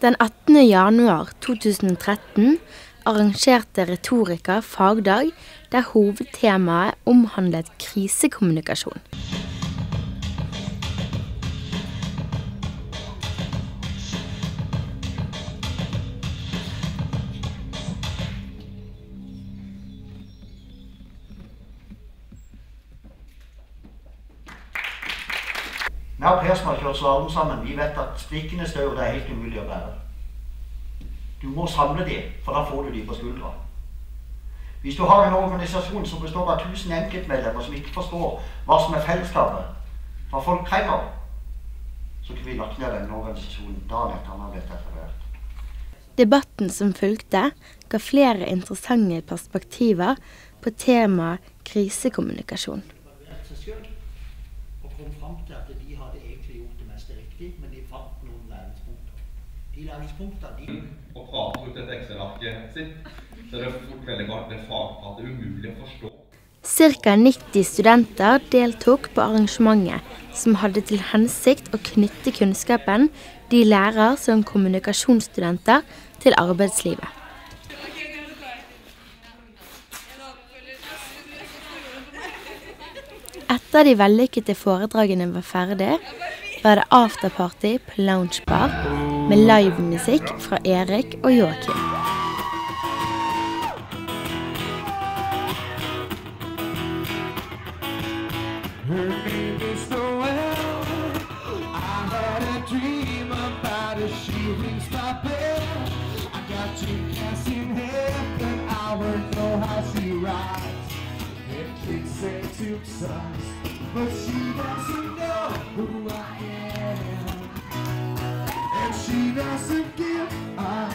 Den 18. januar 2013 arrangerte Retorika fagdag der hovedtemaet omhandlet krisekommunikasjon. Vi og Per som har kjørt slalom sammen, vi vet at splikkende støv det helt umulig å bære. Du må samle dem, for da får du dem på skuldra. Hvis du har en organisasjon som består av 1000 enkeltmedlemmer som ikke forstår hva som fellesskapet, hva folk trenger, så kunne vi lagt ned denne organisasjonen dagen etter han har blitt etablert. Debatten som fulgte ga flere interessante perspektiver på temaet krisekommunikasjon. Og kom frem til at de hadde egentlig gjort det meste riktig, men de fant noen læringspunkter. De læringspunktene, og prate ut et Excel-arket sitt, så det er fort veldig godt med fagprat, det er umulig å forstå. Cirka 90 studenter deltok på arrangementet, som hadde til hensikt å knytte kunnskapen de lærer som kommunikasjonsstudenter til arbeidslivet. Etter de vellykkede foredragene var ferdig, var det afterparty på loungebar med livemusikk fra Erik og Joakim. But she doesn't know who I am, and she doesn't give a